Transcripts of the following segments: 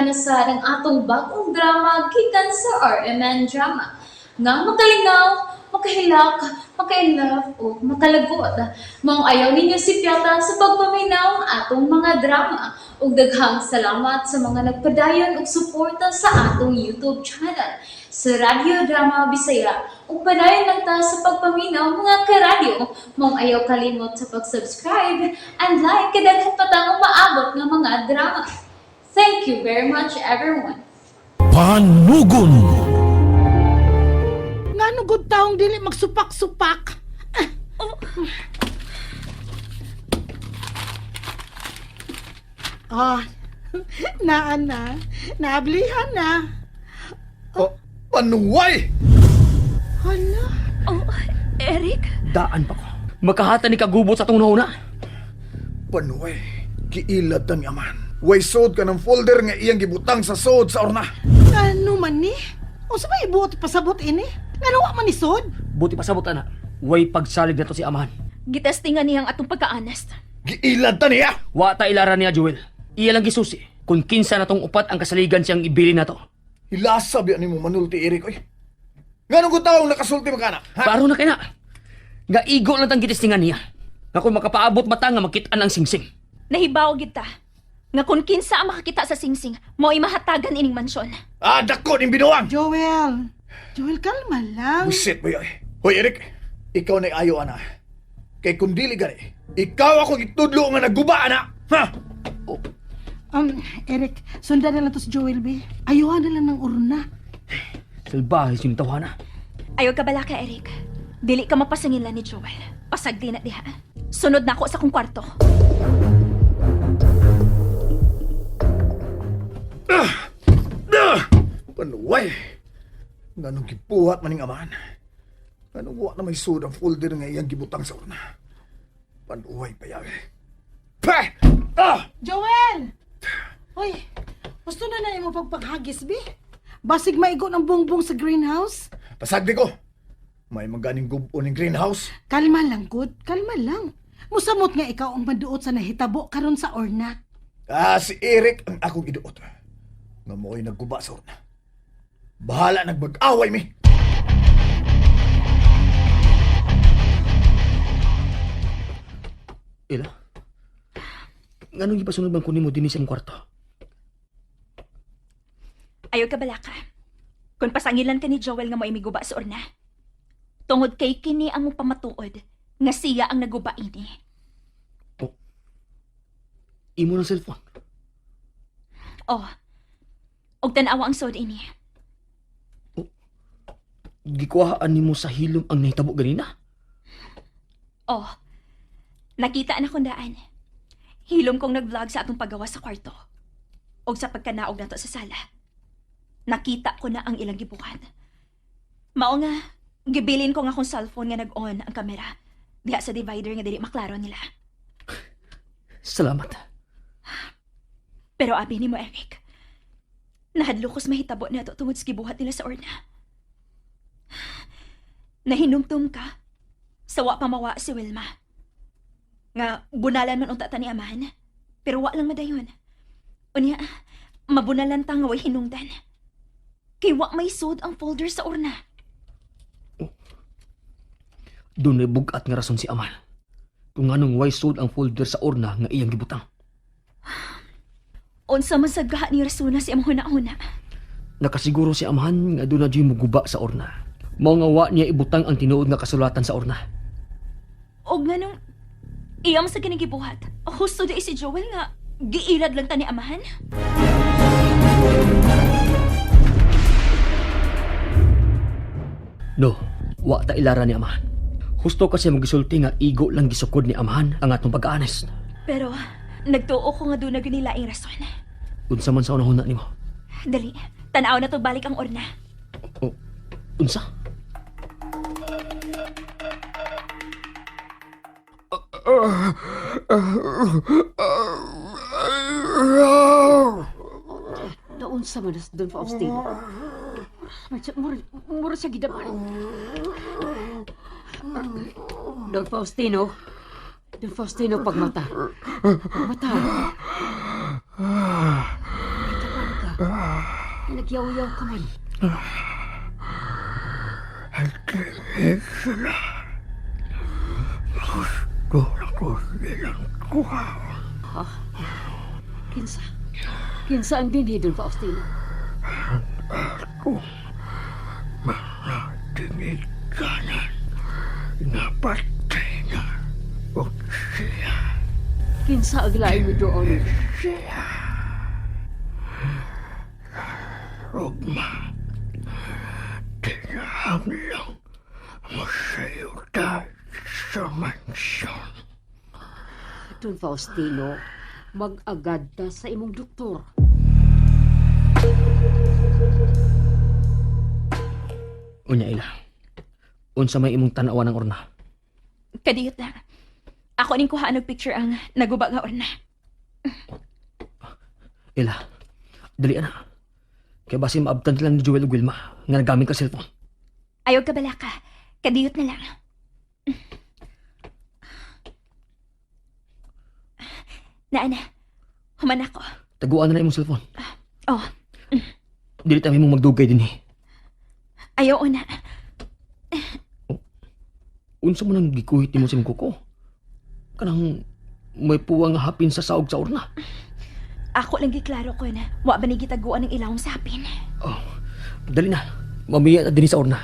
na sa ng atong bagong drama gikan sa RMN Drama. Nga makalingaw, makahilak, maka-inlove, o makalagod. Maong ayaw ninyo si Piata sa pagpaminaw ang atong mga drama. Ug daghang salamat sa mga nagpadayon ug suporta sa atong YouTube channel sa Radio Drama Bisaya. Ug padayon lang ta sa pagpaminaw mga karadyo. Maong ayaw kalimot sa pag-subscribe and like kadaghan pa tang maabot nga mga drama. Thank you very much everyone. Panugon. Nga nugod taong dili magsupak-supak. Naan na. Naablihan na. Oh, panuway! Hala. Oh, Eric? Daan pa ko. Makahata ni kagubot sa tungnaw na. Panuway, giilad ta ni Aman. Way sod ka ng folder nga iyang gibutang sa sod sa orna. Ano man ni? O sa ba ibuot pasabot ini? Nga wa man isod? Buti pasabot na. Way pagsalig na to si Amahan. Gitestingan niyang atong pagka-honest. Giilad ta niya! Wa ta ilaran niya, Joel. Iya lang gisusi. Kung kinsa na tong upat ang kasaligan siyang ibili na to. Hilasab yan ni mo manulti, Eric, oy. Nga nung taong nakasulti makana, ha? Paro na kaya. Nga igo lang tang gitistingan niya. Nga kung makapaabot mata nga makitaan ang singsing. Nahibaw kita. Nga kung kinsa ang makakita sa singsing, mo imahatagan ining mansyon. Ah, dako ning binuang! Joel. Joel, kalma lang. Buset mo yoy. Hoy, Eric, ikaw na ayo, ana. Kay kung dili gani, ikaw ako gitudlo nga naguba, ana. Ha? Eric, sundan na lang to si Joel, be. Ayuhan na lang ng urna. Salbahe sinitawa na. Ayaw ka bala ka, Eric. Dili ka mapasangin ni Joel. Pasagdi na diha. Sunod na ako sa kong kwarto. Panuway. Nga nung gipuhat maning Aman. Nga nung wa na may sod ang folder nga iyang gibutang sa urna. Panuway pa yaw. Pah! Ah! Joel! Hoy, gusto na mo pagpaghagis, be? Basig maigo ng bongbong sa greenhouse? Pasagdi ko. May maganing gubo ng greenhouse. Kalma lang, good. Kalma lang. Musamot nga ikaw ang maduot sa nahitabo karon sa orna. Ah, si Eric ang akong iduot. Nga mo'y nagguba sa urna. Bahala nagbag-away mi. Ila? Nga nung ipasunod bang kunin mo din sa mong kwarto? Ayaw ka bala ka. Kung pasangilan ka ni Joel nga mo imiguba sa urna. Tungod kay kini ang mong pamatuod nga siya ang naguba ini. Imo ng cellphone. Oh, og tanawa ang sod ini. Gikuhaan ni mo sa hilom ang nahitabo ganina? Oh, nakita na kong daan. Hilom kong nag-vlog sa atong paggawa sa kwarto. Og sa pagkanaog na to sa sala. Nakita ko na ang ilang gibukan. Mao nga, gibilin ko nga akong cellphone nga nag-on ang kamera. Diha sa divider nga dili maklaro nila. Salamat. Pero abi ni mo, Eric, nahadlokos mahitabo na ito tungod sa gibuhat nila sa orna. Nahinumtum ka, sawa pamawa si Wilma. Nga, bunalan man unta ta ni Amahan, pero wa lang madayon. Unya, mabunalan ta nga way hinungdan. Kay wa may sud ang folder sa urna. Doon ay bugat nga rason si Amal. Kung anong way sold ang folder sa orna nga iyang gibutang. Unsa man sad gaha ni Rasuna si among huna-huna. Nakasiguro si Amahan nga doon na diyong muguba sa orna. Mao nga wa niya ibutang ang tinuod nga kasulatan sa orna. Og nga nung iyam sa kinigibuhat, husto di si Joel nga giilad lang ta ni Amahan. No, wa ta ilara ni Amahan. Husto kasi magisulti nga igo lang gisukod ni Amahan ang atong pag-honest. Pero nagtuo ko nga doon na ganilaing rason. Unsa man sa unahuna nimo? Dali, tanaw na to balik ang orna. O, unsa? Naunsa man Don Faustino. Mura siya gidaman. Don Faustino. Don Faustino, pagmata. Pagmata. Ikaw ka. Nagyaw-yaw ka man. Kinsa? Kinsa ang dinhi, Don Faustino? Tingin kanan. Napatay na. O siya. Kinsa ang lain mo doon? Rugma. Tinahanglang masayo tayo sa mansyon. Don Faustino, mag-agad ta sa imong doktor. Unya ila. Unsa may imong tan-awan ng orna? Kadiyot na. Ako ning kuhaan og picture ang naguba nga orna. Ila. Dali na. Kaya basi maabtan lang ni Joel ug Wilma nga nagamit ka cellphone. Ayaw ka bala ka. Kadiyot na lang. Naana, human ako. Taguan na imong cellphone. Oh, Dili ta mong magdugay dinhi. ayaw na. Unsa mo nang gikuhit nimo sa imong kuko? Kanang may puwang nga hapin sa saog sa orna. Ako lang giklaro ko na wa ba ni gitaguan ng ilawong sapin. Oh, dali na. Mamiya na din sa orna.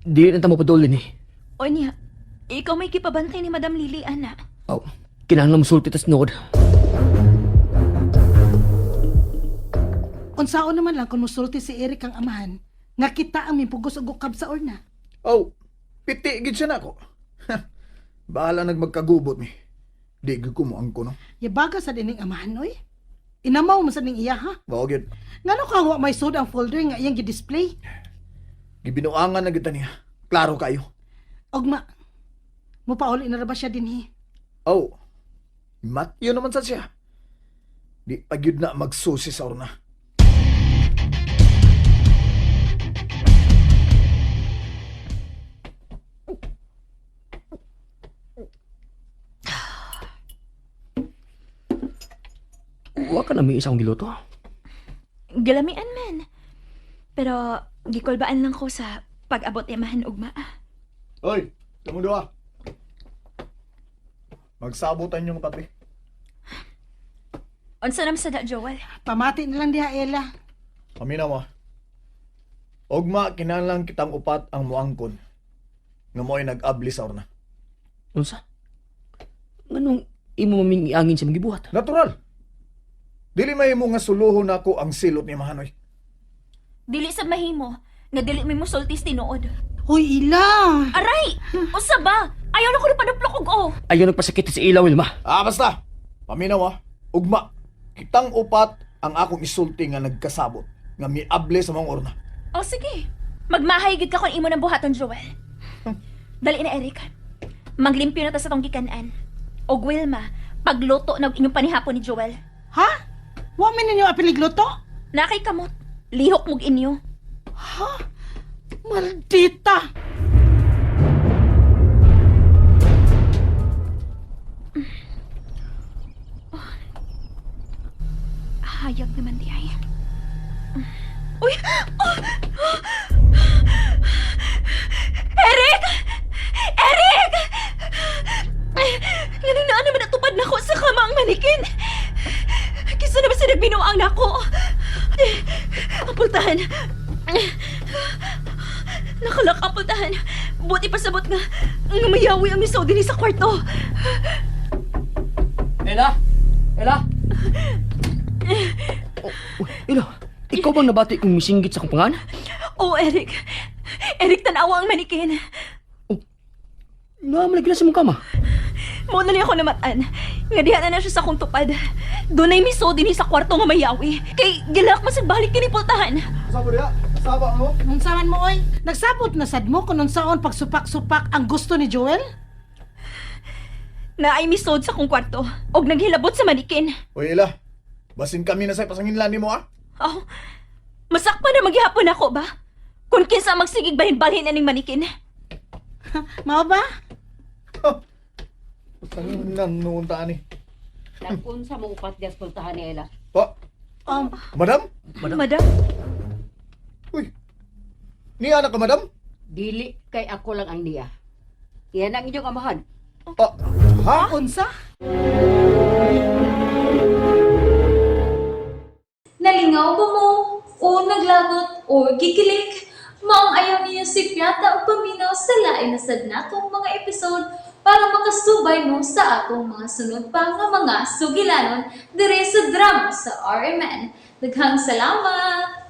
Dili na ta mapadol dinhi. O niya, ikaw may kipabantay ni Madam Lily, ana. Oh, kinahanglan mo sulti tas nod. Unsaon naman lang kung musulti si Eric ang amahan, nga kita ang mipugos og ukab sa orna. Oh, piti gid siya nako. Bahala nagmagkagubot mi. Di gid ko mo ang kuno. Yabaga sa dining amahan, oy. Inamaw mo sa ning iya, ha? Mao gid. Ngano ka wa may sud ang folder nga iyang gi-display? Gibinuangan na gid niya. Klaro kayo. Ogma, mupauli na ra ba siya dinhi? Oh, Matyo naman sa siya. Di pa gyud na magsusi sa orna. Wa ka na may isang giluto. Galamian man. Pero, gikulbaan lang ko sa pag-abot imahan ugma. Hoy, kamu duha. Magsabutan yung kape. Unsa nam sa da, Joel? Pamati na lang diha, Ella. Kami na mo. Ogma, kinahanglan kitang upat ang muangkon. Nga mo'y nag-abli sa orna. Unsa? Nganong imo maming iangin sa mga gibuhat? Natural. Dili may mo nga suluhon ako ang silot ni Mahanoy. Dili sa mahimo, nga dili may musultis tinuod. Hoy, Ila! Aray! Usa ba? Ayaw na ko na paduplok og o. Ayaw nagpasakit si Ila, Wilma. Basta. Paminaw Ugma, kitang upat ang akong isulti nga nagkasabot. Nga miable sa mga orna. O sige. Magmahay gid ka kung imo ng buhaton, Joel. Dali na, Eric. Maglimpyo na ta sa tong gikanan. Og Wilma, pagluto na og inyong panihapon ni Joel. Ha? Wa man ninyo apiligluto? Nakay kamot. Lihok mog inyo. Ha? Maldita! Hayag naman di ay. Uy! Oh! Eric! Eric! Ganun na naman natupad na ko sa kama ang manikin. Kisa na ba siya nagbinuang na ako? Apultahan. Nakalak apultahan. Buti pasabot nga mayawi ang misaw din sa kwarto. Ela! Ela! Ela, ikaw bang nabati kong misinggit sa kumpangan? Oh, Eric. Eric, tanawa ang manikin. Namalag na sa mong kama. Mo na niya ako namatan. Nga diha na siya sa akong tupad. Doon ay miso din sa kwarto nga mayawi. Kay gilak masagbalik kinipultahan. Sabo diya? Nasaba mo? Nunsaman mo, oy? Nagsabot na sad mo kung nunsaon pagsupak-supak ang gusto ni Joel? Na ay misod sa akong kwarto. Og naghilabot sa manikin. Uy, Ila. Basin kami na sa pasanginlan ni mo, Oh, masakpan na maghihapon ako ba? Kung kinsa magsigig balhin-balhin aning manikin. Mao ba? Pasanginlan noon taan eh. Nag-unsa mo upat di askultahan ni Ella. Pa, madam? Madam? Uy, niya na ka, madam? Dili kay ako lang ang niya. Iyan ang inyong amahan. Ah, ha? Unsa? Nalingaw ba mo? O naglagot? O gikilik? Maong ayaw niyo si Piata o paminaw sa lain na sad natong mga episode para makasubay mo sa atong mga sunod pa nga mga sugilanon dire sa drama sa RMN. Daghang salamat!